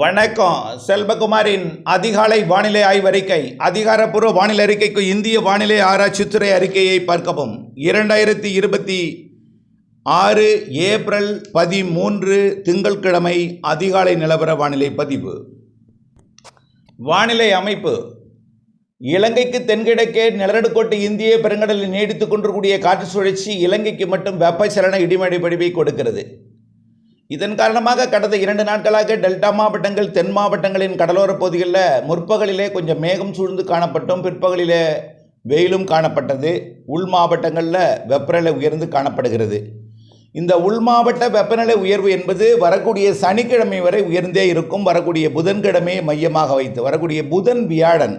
வணக்கம். செல்வகுமாரின் அதிகாலை வானிலை ஆய்வறிக்கை. அதிகாரப்பூர்வ வானிலை அறிக்கைக்கு இந்திய வானிலை ஆராய்ச்சித்துறை அறிக்கையை பார்க்கவும். 2026 ஏப்ரல் 13 திங்கட்கிழமை அதிகாலை நிலவர வானிலை பதிவு. வானிலை அமைப்பு. இலங்கைக்கு தென்கிழக்கே நிலநடுக்கோட்டு இந்திய பெருங்கடலில் நீடித்துக் கொண்டிருக்கூடிய காற்று சுழற்சி இலங்கைக்கு மட்டும் வெப்பச்சலன இடிமழை பொழிவை கொடுக்கிறது. இதன் காரணமாக கடந்த 2 நாட்களாக டெல்டா மாவட்டங்கள், தென் மாவட்டங்களின் கடலோர பகுதிகளில் முற்பகலிலே கொஞ்சம் மேகம் சூழ்ந்து காணப்பட்டும், பிற்பகலிலே வெயிலும் காணப்பட்டது. உள் மாவட்டங்களில் வெப்பநிலை உயர்ந்து காணப்படுகிறது. இந்த உள் மாவட்ட வெப்பநிலை உயர்வு என்பது வரக்கூடிய சனிக்கிழமை வரை உயர்ந்தே இருக்கும். வரக்கூடிய புதன்கிழமையை மையமாக வைத்து வரக்கூடிய புதன், வியாழன்,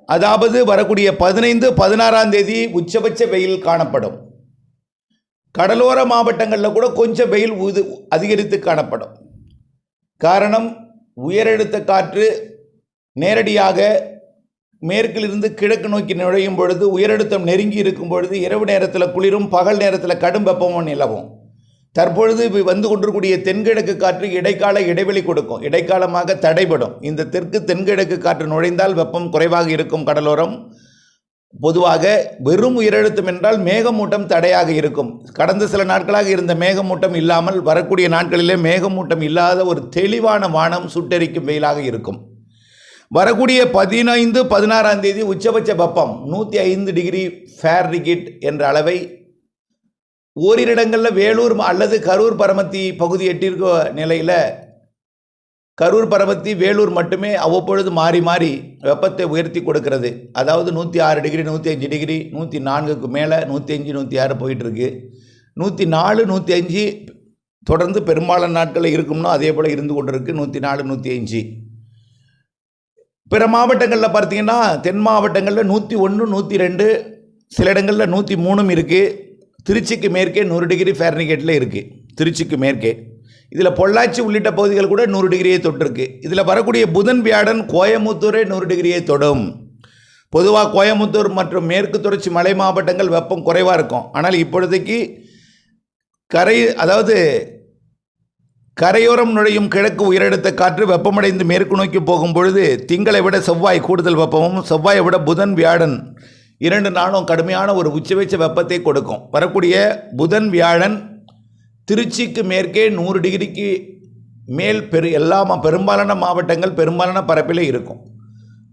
அதாவது வரக்கூடிய 15, 16ஆம் தேதி உச்சபட்ச வெயில் காணப்படும். கடலோர மாவட்டங்களில் கூட கொஞ்சம் வெயில் அதிகரித்து காணப்படும். காரணம், உயரழுத்த காற்று நேரடியாக மேற்கிலிருந்து கிழக்கு நோக்கி நுழையும் பொழுது, உயரழுத்தம் நெருங்கி இருக்கும் பொழுது இரவு நேரத்தில் குளிரும், பகல் நேரத்தில் கடும் வெப்பமும் நிலவும். தற்பொழுது வந்து கொண்டிருக்கூடிய தென்கிழக்கு காற்று இடைக்கால இடைவெளி கொடுக்கும், இடைக்காலமாக தடைபடும். இந்த தெற்கு தென்கிழக்கு காற்று நுழைந்தால் வெப்பம் குறைவாக இருக்கும். கடலோரம் பொதுவாக வெறும் உயரழுத்தம் என்றால் மேகமூட்டம் தடையாக இருக்கும். கடந்த சில நாட்களாக இருந்த மேகமூட்டம் இல்லாமல் வரக்கூடிய நாட்களிலே மேகமூட்டம் இல்லாத ஒரு தெளிவான வானம், சுட்டெரிக்கும் வெயிலாக இருக்கும். வரக்கூடிய 15, 16ஆம் தேதி உச்சபட்ச வெப்பம் 105 டிகிரி ஃபாரன்ஹீட் என்ற அளவை ஓரிரு இடங்களில் வேலூர் அல்லது கரூர் பரமத்தி பகுதி எட்டியிருக்க நிலையில் கரூர், பரமத்தி, வேலூர் மட்டுமே அவ்வப்பொழுது மாறி மாறி வெப்பத்தை உயர்த்தி கொடுக்கிறது. அதாவது 106 டிகிரி, 105 டிகிரி, 104க்கு மேலே 105, 106 போயிட்டுருக்கு. 104, 105 தொடர்ந்து பெரும்பாலான நாட்களில் இருக்கும்னா அதே போல் இருந்து கொண்டிருக்கு. 104, 105. பிற மாவட்டங்களில் பார்த்தீங்கன்னா தென் மாவட்டங்களில் 101, 102, சில இடங்களில் 103 இருக்குது. திருச்சிக்கு மேற்கே 100 டிகிரி ஃபாரன்ஹீட்டில் இருக்குது. திருச்சிக்கு மேற்கே இதில் பொள்ளாச்சி உள்ளிட்ட பகுதிகள் கூட 100 டிகிரியை தொட்டிருக்கு. இதில் வரக்கூடிய புதன், வியாழன் கோயமுத்தூரே 100 டிகிரியை தொடும். பொதுவாக கோயமுத்தூர் மற்றும் மேற்கு தொடர்ச்சி மலை மாவட்டங்கள் வெப்பம் குறைவாக இருக்கும். ஆனால் இப்பொழுதைக்கு கரையோரம் நுழையும் கிழக்கு உயரழுத்த காற்று வெப்பமடைந்து மேற்கு நோக்கி போகும் பொழுது திங்களை விட செவ்வாய் கூடுதல் வெப்பமும், செவ்வாயை விட புதன், வியாழன் 2 நாளும் கடுமையான ஒரு உச்சபட்ச வெப்பத்தை கொடுக்கும். வரக்கூடிய புதன், வியாழன் திருச்சிக்கு மேற்கே 100 டிகிரிக்கு மேல் பெரும்பாலான மாவட்டங்கள், பெரும்பாலான பரப்பில் இருக்கும்.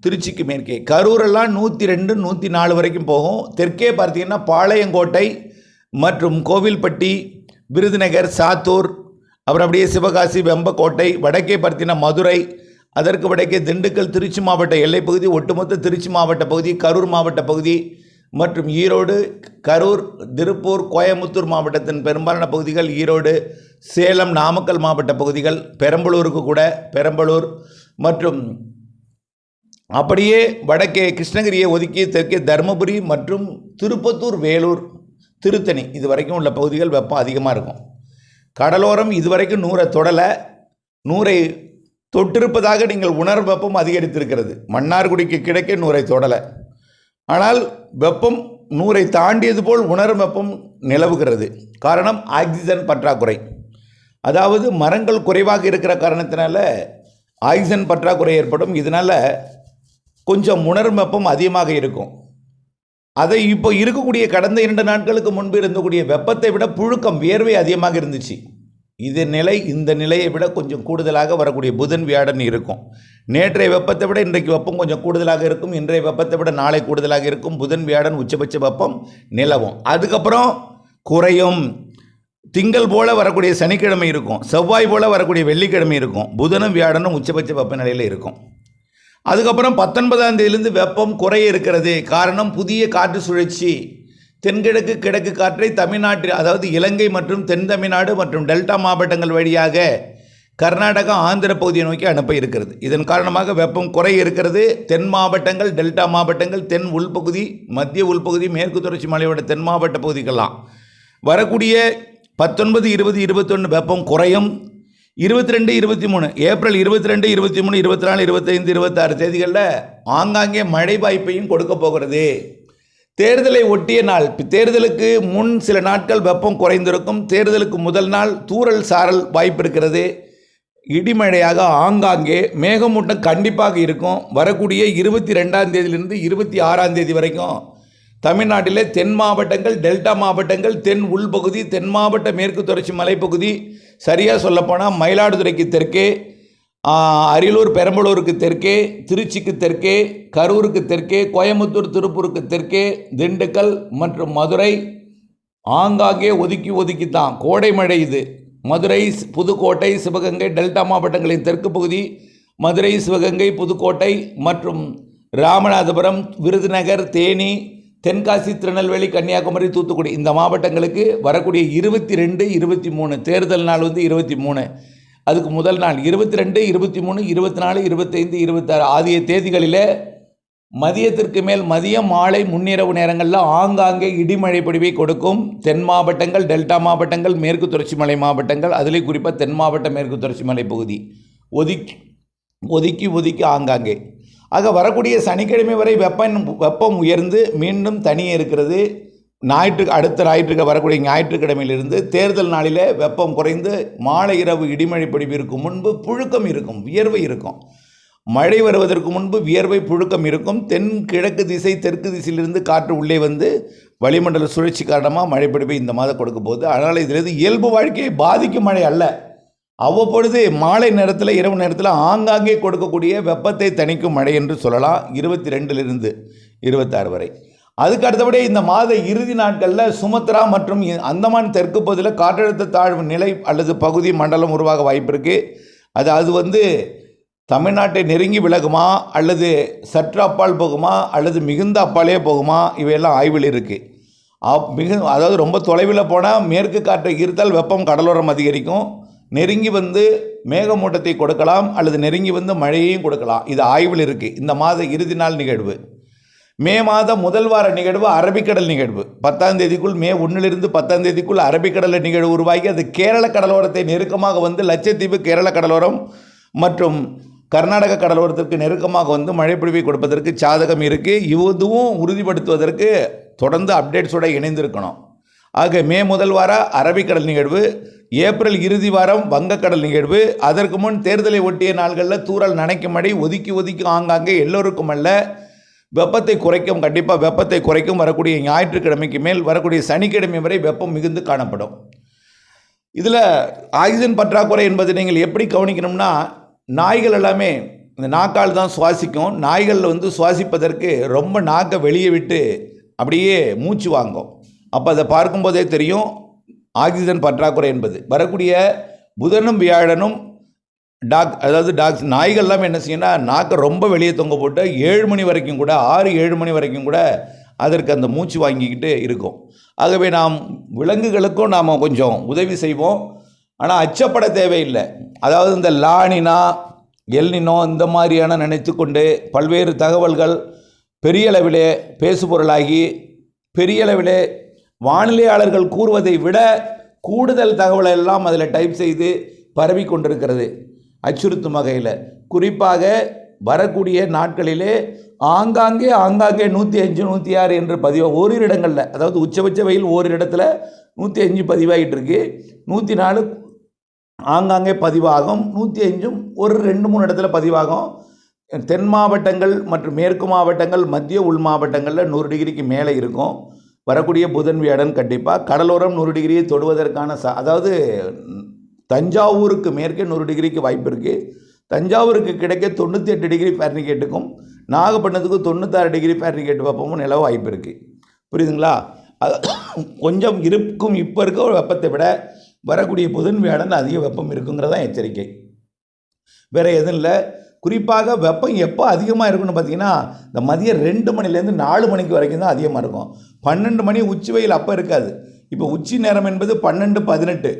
திருச்சிக்கு மேற்கே கரூரெல்லாம் 102, 104 வரைக்கும் போகும். தெற்கே பார்த்தீங்கன்னா பாளையங்கோட்டை மற்றும் கோவில்பட்டி, விருதுநகர், சாத்தூர், அப்புறம் அப்படியே சிவகாசி, வெம்பக்கோட்டை, வடக்கே பார்த்தீங்கன்னா மதுரை, அதற்கு வடக்கே திண்டுக்கல், திருச்சி மாவட்ட எல்லைப்பகுதி, ஒட்டுமொத்த திருச்சி மாவட்ட பகுதி, கரூர் மாவட்ட பகுதி மற்றும் ஈரோடு, கரூர், திருப்பூர், கோயமுத்தூர் மாவட்டத்தின் பெரும்பாலான பகுதிகள், ஈரோடு, சேலம், நாமக்கல் மாவட்ட பகுதிகள், பெரம்பலூருக்கு கூட பெரம்பலூர் மற்றும் அப்படியே வடக்கே கிருஷ்ணகிரியை ஒதுக்கி தெற்கே தருமபுரி மற்றும் திருப்பத்தூர், வேலூர், திருத்தணி இது வரைக்கும் உள்ள பகுதிகள் வெப்பம் அதிகமாக இருக்கும். கடலோரம் இதுவரைக்கும் 100 தொடலை, 100 தொட்டிருப்பதாக நீங்கள் உணர் வெப்பம் அதிகரித்திருக்கிறது. மன்னார்குடிக்கு கிழக்கே 100 தொடலை. ஆனால் வெப்பம் 100 தாண்டியது போல் உணரும் வெப்பம் நிலவுகிறது. காரணம், ஆக்சிஜன் பற்றாக்குறை. அதாவது மரங்கள் குறைவாக இருக்கிற காரணத்தினால ஆக்சிஜன் பற்றாக்குறை ஏற்படும். இதனால் கொஞ்சம் உணரும் வெப்பம் அதிகமாக இருக்கும். அதை இப்போ இருக்கக்கூடிய கடந்த 2 நாட்களுக்கு முன்பு இருந்தக்கூடிய வெப்பத்தை விட புழுக்கம், வியர்வை அதிகமாக இருந்துச்சு. இந்த நிலையை விட கொஞ்சம் கூடுதலாக வரக்கூடிய புதன், வியாழன் இருக்கும். நேற்றைய வெப்பத்தை விட இன்றைக்கு வெப்பம் கொஞ்சம் கூடுதலாக இருக்கும். இன்றைய வெப்பத்தை விட நாளை கூடுதலாக இருக்கும். புதன், வியாழன் உச்சபட்ச வெப்பம் நிலவும். அதுக்கப்புறம் குறையும். திங்கள் போல வரக்கூடிய சனிக்கிழமை இருக்கும், செவ்வாய் போல வரக்கூடிய வெள்ளிக்கிழமை இருக்கும். புதனும் வியாழனும் உச்சபட்ச வெப்பநிலையில் இருக்கும். அதுக்கப்புறம் 19ஆம் தேதியிலிருந்து வெப்பம் குறைய இருக்கிறது. காரணம், புதிய காற்று சுழற்சி தென்கிழக்கு கிழக்கு காற்றை தமிழ்நாட்டில், அதாவது இலங்கை மற்றும் தென் தமிழ்நாடு மற்றும் டெல்டா மாவட்டங்கள் வழியாக கர்நாடகா, ஆந்திர பகுதியை நோக்கி அனுப்ப இருக்கிறது. இதன் காரணமாக வெப்பம் குறைய இருக்கிறது. தென் மாவட்டங்கள், டெல்டா மாவட்டங்கள், தென் உள்பகுதி, மத்திய உள்பகுதி, மேற்கு தொடர்ச்சி மலையோட தென் மாவட்ட பகுதிக்கெல்லாம் வரக்கூடிய 19, 20, 21 வெப்பம் குறையும். 22, 23 ஏப்ரல் 22, 23, 24, 25, 26 தேதிகளில் ஆங்காங்கே மழை வாய்ப்பையும் கொடுக்க போகிறது. தேர்தலை ஒட்டிய நாள், தேர்தலுக்கு முன் சில நாட்கள் வெப்பம் குறைந்திருக்கும். தேர்தலுக்கு முதல் நாள் தூறல் சாரல் வாய்ப்பு இருக்கிறது. இடிமழையாக ஆங்காங்கே மேகமூட்டம் கண்டிப்பாக இருக்கும். வரக்கூடிய 22ஆம் தேதியிலிருந்து 26ஆம் தேதி வரைக்கும் தமிழ்நாட்டிலே தென் மாவட்டங்கள், டெல்டா மாவட்டங்கள், தென் உள்பகுதி, தென் மாவட்ட மேற்கு தொடர்ச்சி மலைப்பகுதி, சரியாக சொல்லப்போனால் மயிலாடுதுறைக்கு தெற்கே, அரியலூர் பெரம்பலூருக்கு தெற்கே, திருச்சிக்கு தெற்கே, கரூருக்கு தெற்கே, கோயம்புத்தூர் திருப்பூருக்கு தெற்கே, திண்டுக்கல் மற்றும் மதுரை ஆங்காங்கே ஒதுக்கித்தான் கோடை மழை. இது மதுரை, புதுக்கோட்டை, சிவகங்கை டெல்டா மாவட்டங்களின் தெற்கு பகுதி, மதுரை, சிவகங்கை, புதுக்கோட்டை மற்றும் ராமநாதபுரம், விருதுநகர், தேனி, தென்காசி, திருநெல்வேலி, கன்னியாகுமரி, தூத்துக்குடி இந்த மாவட்டங்களுக்கு வரக்கூடிய 22, 23 தேர்தல் நாள் 23, அதுக்கு முதல் நாள் 22, 23, 24, 25, 26 ஆகிய தேதிகளில் மதியத்திற்கு மேல் மதியம், மாலை, முன்னிரவு நேரங்களில் ஆங்காங்கே இடிமழை பொழிவை கொடுக்கும். தென் மாவட்டங்கள், டெல்டா மாவட்டங்கள், மேற்கு தொடர்ச்சி மலை மாவட்டங்கள், அதிலே குறிப்பாக தென் மாவட்ட மேற்கு தொடர்ச்சி மலை பகுதி ஒதுக்கி ஆங்காங்கே. ஆக வரக்கூடிய சனிக்கிழமை வரை வெப்பம் உயர்ந்து மீண்டும் தனியே இருக்கிறது. அடுத்த வரக்கூடிய ஞாயிற்றுக்கிழமையிலிருந்து தேர்தல் நாளில் வெப்பம் குறைந்து மாலை இரவு இடிமழை பொழிவிற்கு முன்பு புழுக்கம் இருக்கும், வியர்வை இருக்கும். மழை வருவதற்கு முன்பு வியர்வை, புழுக்கம் இருக்கும். தென் கிழக்கு திசை, தெற்கு திசையிலிருந்து காற்று உள்ளே வந்து வளிமண்டல சுழற்சி காரணமாக மழை பொழிவை இந்த மாதம் கொடுக்க போகுது. அதனால் இதிலிருந்து இயல்பு வாழ்க்கையை பாதிக்கும் மழை அல்ல. அவ்வப்பொழுது மாலை நேரத்தில், இரவு நேரத்தில் ஆங்காங்கே கொடுக்கக்கூடிய வெப்பத்தை தணிக்கும் மழை என்று சொல்லலாம். 22லிருந்து 26 வரை. அதுக்கு அடுத்தபடி இந்த மாத இறுதி நாட்களில் சுமத்ரா மற்றும் அந்தமான் தெற்கு பகுதியில் காற்றழுத்த தாழ்வு நிலை அல்லது பகுதி மண்டலம் உருவாக வாய்ப்பு இருக்குது. அது தமிழ்நாட்டை நெருங்கி விலகுமா, அல்லது சற்று அப்பால் போகுமா, அல்லது மிகுந்த அப்பாலே போகுமா, இவையெல்லாம் ஆய்வில் இருக்குது. அதாவது ரொம்ப தொலைவில் போனால் மேற்கு காற்றை ஈர்த்தால் வெப்பம் கடலோரம் அதிகரிக்கும். நெருங்கி வந்து மேகமூட்டத்தை கொடுக்கலாம், அல்லது நெருங்கி வந்து மழையையும் கொடுக்கலாம். இது ஆய்வில் இருக்குது. இந்த மாத இறுதி நாள் நிகழ்வு மே மாதம் முதல் வார நிகழ்வு அரபிக்கடல் நிகழ்வு. 10ஆம் தேதிக்குள், மே 1லிருந்து 10ஆம் தேதிக்குள் அரபிக்கடலில் நிகழ்வு உருவாகி அது கேரள கடலோரத்தை நெருக்கமாக வந்து லட்சத்தீவு, கேரள கடலோரம் மற்றும் கர்நாடக கடலோரத்திற்கு நெருக்கமாக வந்து மழைப்பொழிவை கொடுப்பதற்கு சாதகம் இருக்குது. இதுவும் உறுதிப்படுத்துவதற்கு தொடர்ந்து அப்டேட்ஸோடு இணைந்திருக்கணும். ஆக மே முதல் வார அரபிக்கடல் நிகழ்வு, ஏப்ரல் இறுதி வாரம் வங்கக்கடல் நிகழ்வு, அதற்கு முன் தேர்தலை ஒட்டிய நாள்களில் தூறல் நனைக்கும் மழை ஒதுக்கி ஆங்காங்கே எல்லோருக்கும் அல்ல, வெப்பத்தை குறைக்கும், கண்டிப்பாக வெப்பத்தை குறைக்கும். வரக்கூடிய ஞாயிற்றுக்கிழமைக்கு மேல் வரக்கூடிய சனிக்கிழமை வரை வெப்பம் மிகுந்து காணப்படும். இதில் ஆக்சிஜன் பற்றாக்குறை என்பது நீங்கள் எப்படி கவனிக்கணும்னா, நாய்கள் எல்லாமே இந்த நாக்கால் தான் சுவாசிக்கும். நாய்கள் சுவாசிப்பதற்கு ரொம்ப நாக்கை வெளியே விட்டு அப்படியே மூச்சு வாங்கும். அப்போ அதை பார்க்கும்போதே தெரியும் ஆக்சிஜன் பற்றாக்குறை என்பது. வரக்கூடிய புதனும் வியாழனும் நாய்கள் எல்லாமே என்ன செய்யணும்னா, நாக்கை ரொம்ப வெளியே தொங்க போட்டு 7 மணி வரைக்கும் கூட, 6-7 மணி வரைக்கும் கூட அதற்கு அந்த மூச்சு வாங்கிக்கிட்டு இருக்கும். ஆகவே நாம் விலங்குகளுக்கும் நாம் கொஞ்சம் உதவி செய்வோம். ஆனால் அச்சப்பட தேவையில்லை. அதாவது இந்த லானினா, எல்னினோ இந்த மாதிரியான நினைத்து கொண்டு பல்வேறு தகவல்கள் பெரிய அளவிலே பேசுபொருளாகி, பெரிய அளவிலே வானிலையாளர்கள் கூறுவதை விட கூடுதல் தகவலை எல்லாம் அதில் டைப் செய்து பரவி கொண்டிருக்கிறது அச்சுறுத்தும் வகையில். குறிப்பாக வரக்கூடிய நாட்களிலே ஆங்காங்கே 105, 106 என்று ஓரிரு இடங்களில், அதாவது உச்சபட்ச வெயில் ஓரிரு இடத்துல 105 பதிவாகிட்டு இருக்கு. 104 ஆங்காங்கே பதிவாகும். 105ம் ஒரு 2-3 இடத்துல பதிவாகும். தென் மாவட்டங்கள் மற்றும் மேற்கு மாவட்டங்கள், மத்திய உள் மாவட்டங்களில் 100 டிகிரிக்கு மேலே இருக்கும். வரக்கூடிய புதன் வியாழன் கண்டிப்பாக கடலோரம் 100 டிகிரியை தொடுவதற்கான அதாவது தஞ்சாவூருக்கு மேற்கே 100 டிகிரிக்கு வாய்ப்பு இருக்குது. தஞ்சாவூருக்கு கிடைக்க 98 டிகிரி ஃபாரன்ஹீட்டுக்கும், நாகப்பட்டினத்துக்கு 96 டிகிரி ஃபாரன்ஹீட் வெப்பமும் நிலவ வாய்ப்பு இருக்குது. புரியுதுங்களா? கொஞ்சம் இருக்கும். இப்போ இருக்க வெப்பத்தை விட வரக்கூடிய புதன் வியாழன் அதிக வெப்பம் இருக்குங்கிறதான் எச்சரிக்கை. வேறு எதுவும் இல்லை. குறிப்பாக வெப்பம் எப்போ அதிகமாக இருக்குன்னு பார்த்தீங்கன்னா, இந்த மதியம் 2 மணிலேருந்து 4 மணிக்கு வரைக்கும் தான் அதிகமாக இருக்கும். 12 மணி உச்சி வெயில் அப்போ இருக்காது. இப்போ உச்சி நேரம் என்பது 12-18,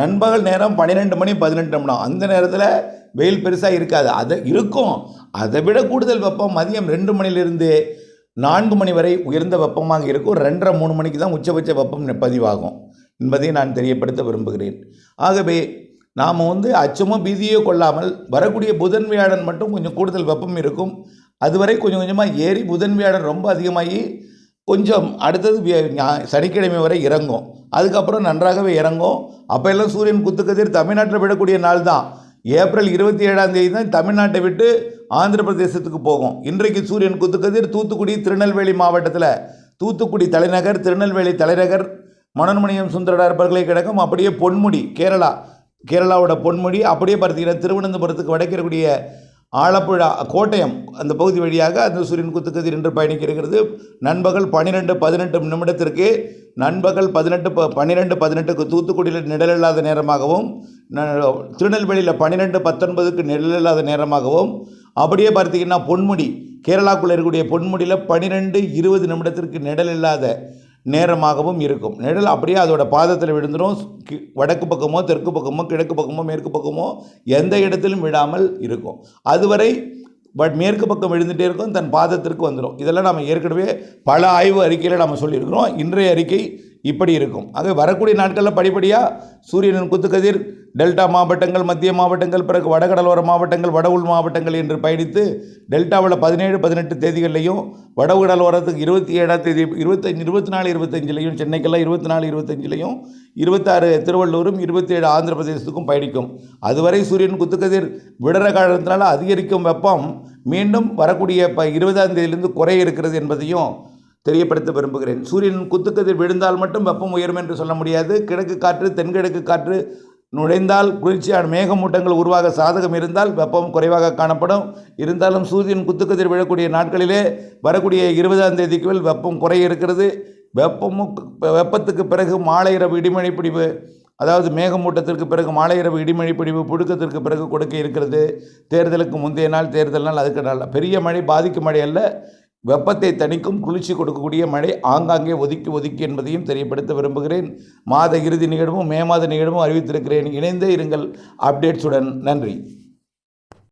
நண்பகல் நேரம் 12 மணி 18 நிமிடம். அந்த நேரத்தில் வெயில் பெருசாக இருக்காது. அதை விட கூடுதல் வெப்பம் மதியம் 2 மணிலிருந்து 4 மணி வரை உயர்ந்த வெப்பமாக இருக்கும். 2:30-3 மணிக்கு தான் உச்சபட்ச வெப்பம் பதிவாகும் என்பதை நான் தெரியப்படுத்த விரும்புகிறேன். ஆகவே நாம் அச்சமோ பீதியோ கொள்ளாமல் வரக்கூடிய புதன் வியாழன் மட்டும் கொஞ்சம் கூடுதல் வெப்பம் இருக்கும். அதுவரை கொஞ்சம் கொஞ்சமாக ஏறி புதன் வியாழன் ரொம்ப அதிகமாகி கொஞ்சம் அடுத்தது சனிக்கிழமை வரை இறங்கும். அதுக்கப்புறம் நன்றாகவே இறங்கும். அப்போ எல்லாம் சூரியன் குத்துக்கதிர் தமிழ்நாட்டில் விடக்கூடிய நாள் தான். ஏப்ரல் 27ஆம் தேதி தான் தமிழ்நாட்டை விட்டு ஆந்திர பிரதேசத்துக்கு போகும். இன்றைக்கு சூரியன் குத்துக்கதிர் தூத்துக்குடி திருநெல்வேலி மாவட்டத்தில், தூத்துக்குடி தலைநகர், திருநெல்வேலி தலைநகர், மனோன்மணியம் சுந்தரனார் பல்கலைக்கழகம், அப்படியே பொன்முடி கேரளாவோட பொன்முடி, அப்படியே பார்த்தீங்கன்னா திருவனந்தபுரத்துக்கு வடக்கிற்குரிய ஆலப்புழா கோட்டயம் அந்த பகுதி வழியாக அந்த சூரியன் குத்துக்கதிர் என்று பயணிக்க இருக்கிறது. நண்பகல் 12:18 நிமிடத்திற்கு, நண்பகல் 12:18க்கு தூத்துக்குடியில் நிழலில்லாத நேரமாகவும், திருநெல்வேலியில் 12:19க்கு நிழலில்லாத நேரமாகவும், அப்படியே பார்த்தீங்கன்னா பொன்முடி கேரளாக்குள்ளே இருக்கக்கூடிய பொன்முடியில் 12:20 நிமிடத்திற்கு நிழலில்லாத நேரமாகவும் இருக்கும். நிழல் அப்படியே அதோட பாதத்தில் விழுந்துடும். வடக்கு பக்கமோ தெற்கு பக்கமோ கிழக்கு பக்கமோ மேற்கு பக்கமோ எந்த இடத்திலும் விடாமல் இருக்கும். அதுவரை மேற்கு பக்கம் விழுந்துகிட்டே இருக்கும், தன் பாதத்திற்கு வந்துடும். இதெல்லாம் நம்ம ஏற்கனவே பல ஆய்வு அறிக்கையில் நம்ம சொல்லியிருக்கிறோம். இன்றைய அறிக்கை இப்படி இருக்கும். ஆக வரக்கூடிய நாட்களில் படிப்படியாக சூரியனின் குத்துக்கதிர் டெல்டா மாவட்டங்கள், மத்திய மாவட்டங்கள், பிறகு வடகடலோர மாவட்டங்கள், வட உள் மாவட்டங்கள் என்று பயணித்து டெல்டாவில் 17, 18 தேதிகள்லையும், வடகடலோரத்துக்கு 27ஆம் தேதி 25, 24, 25லையும், சென்னைக்கெல்லாம் 24, 25லையும், 26 திருவள்ளூரும், 27 ஆந்திர பிரதேசத்துக்கும் பயணிக்கும். அதுவரை சூரியன் குத்துக்கதிர் விடுற காரணத்தினால அதிகரிக்கும் வெப்பம் மீண்டும் வரக்கூடிய 20ஆம் தேதியிலிருந்து குறைய இருக்கிறது என்பதையும் தெரியப்படுத்த விரும்புகிறேன். சூரியன் குத்துக்கதிர் விழுந்தால் மட்டும் வெப்பம் உயரும் என்று சொல்ல முடியாது. கிழக்கு காற்று, தென்கிழக்கு காற்று நுழைந்தால், குளிர்ச்சியான மேகமூட்டங்கள் உருவாக சாதகம் இருந்தால் வெப்பம் குறைவாக காணப்படும். இருந்தாலும் சூரியன் குத்துக்கதிர் விழக்கூடிய நாட்களிலே வரக்கூடிய 20ஆம் தேதிக்கு மேல் வெப்பம் குறைய இருக்கிறது. வெப்பத்துக்கு பிறகு மாலை இரவு இடிமழை பிடிவு, அதாவது மேகமூட்டத்திற்கு பிறகு மாலை இரவு இடிமழை பிடிவு புழுக்கத்திற்கு பிறகு கொடுக்க இருக்கிறது. தேர்தலுக்கு முந்தைய நாள், தேர்தல் நாள், அதுக்கு நாள் பெரிய மழை, பாதிக்கும் மழை அல்ல, வெப்பத்தை தணிக்கும், குளிர்ச்சி கொடுக்கக்கூடிய மழை ஆங்காங்கே ஒதுக்கி என்பதையும் தெரியப்படுத்த விரும்புகிறேன். மாத இறுதி நிகழ்வும் மே மாத நிகழ்வும் அறிவித்திருக்கிறேன். இணைந்தே இருங்கள் அப்டேட்ஸுடன். நன்றி.